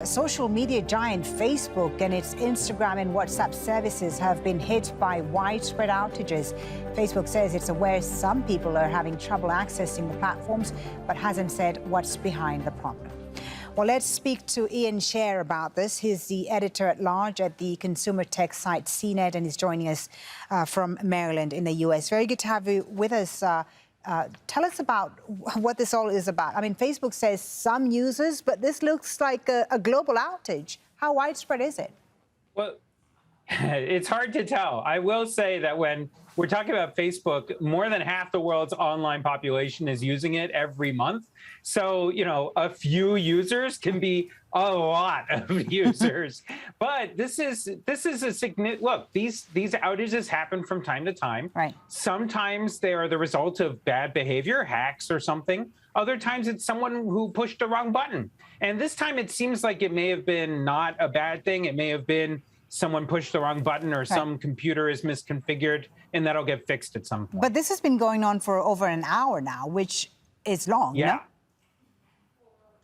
Social media giant Facebook and its Instagram and WhatsApp services have been hit by widespread outages. Facebook says it's aware some people are having trouble accessing the platforms, but hasn't said what's behind the problem. Well, let's speak to Ian Sherr about this. He's the editor-at-large at the consumer tech site CNET, and he's joining us from Maryland in the U.S. Very good to have you with us. Tell us about what this all is about. I mean, Facebook says some users, but this looks like a global outage. How widespread is it? Well, it's hard to tell. I will say that when we're talking about Facebook, more than half the world's online population is using it every month. So, you know, a few users can be a lot of users. But this is a significant look. These outages happen from time to time. Right. Sometimes they are the result of bad behavior, hacks or something. Other times it's someone who pushed the wrong button. And this time it seems like it may have been not a bad thing. It may have been someone pushed the wrong button or some computer is misconfigured, and that'll get fixed at some point. But this has been going on for over an hour now, which is long, yeah. No?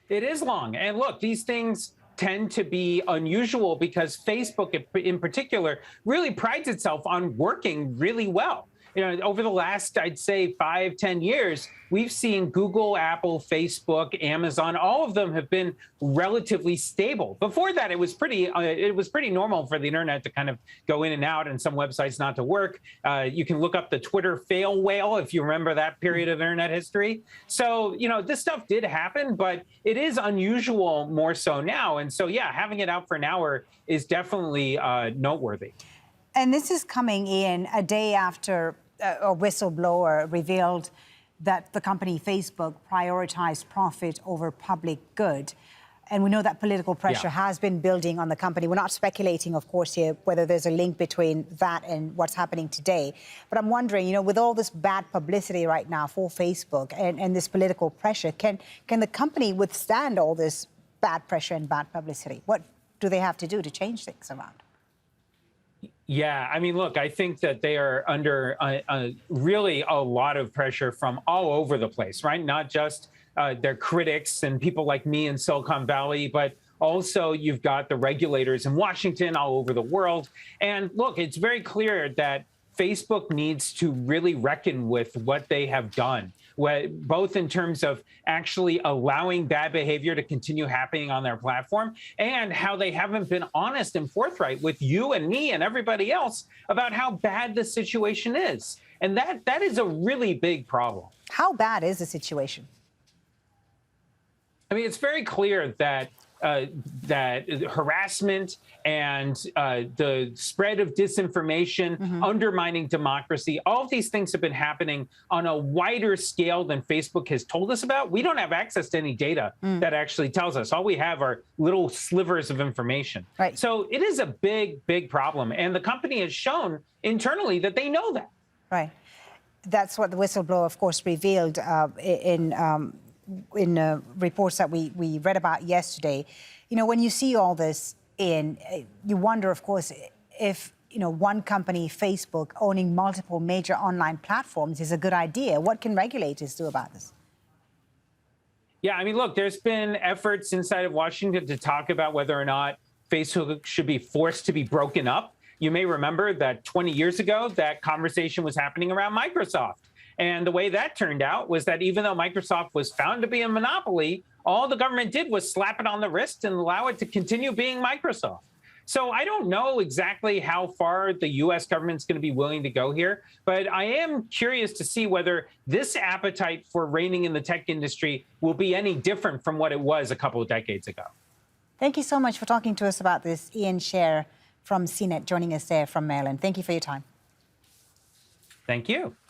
It is long. And look, these things tend to be unusual because Facebook in particular really prides itself on working really well. You know, over the last, I'd say 5-10 years, we've seen Google, Apple, Facebook, Amazon, all of them have been relatively stable. Before that, it was pretty normal for the internet to kind of go in and out and some websites not to work. You can look up the Twitter fail whale if you remember that period of internet history. So, you know, this stuff did happen, but it is unusual more so now. And so, yeah, having it out for an hour is definitely noteworthy. And this is coming in a day after a whistleblower revealed that the company Facebook prioritized profit over public good. And we know that political pressure has been building on the company. We're not speculating, of course, here whether there's a link between that and what's happening today. But I'm wondering, you know, with all this bad publicity right now for Facebook and this political pressure, can the company withstand all this bad pressure and bad publicity? What do they have to do to change things around? Yeah, I mean, look, I think that they are under really a lot of pressure from all over the place, right? Not just their critics and people like me in Silicon Valley, but also you've got the regulators in Washington, all over the world. And look, it's very clear that Facebook needs to really reckon with what they have done, both in terms of actually allowing bad behavior to continue happening on their platform and how they haven't been honest and forthright with you and me and everybody else about how bad the situation is. And that is a really big problem. How bad is the situation? I mean, it's very clear that that harassment and the spread of disinformation, undermining democracy, all of these things have been happening on a wider scale than Facebook has told us about. We don't have access to any data that actually tells us. All we have are little slivers of information. Right. So it is a big, big problem. And the company has shown internally that they know that. Right. That's what the whistleblower, of course, revealed in reports that we read about yesterday. You know, when you see all this you wonder, of course, if, you know, one company, Facebook, owning multiple major online platforms is a good idea. What can regulators do about this? Yeah, I mean, look, there's been efforts inside of Washington to talk about whether or not Facebook should be forced to be broken up. You may remember that 20 years ago, that conversation was happening around Microsoft. And the way that turned out was that even though Microsoft was found to be a monopoly, all the government did was slap it on the wrist and allow it to continue being Microsoft. So I don't know exactly how far the U.S. government's going to be willing to go here, but I am curious to see whether this appetite for reigning in the tech industry will be any different from what it was a couple of decades ago. Thank you so much for talking to us about this. Ian Sherr from CNET joining us there from Maryland. Thank you for your time. Thank you.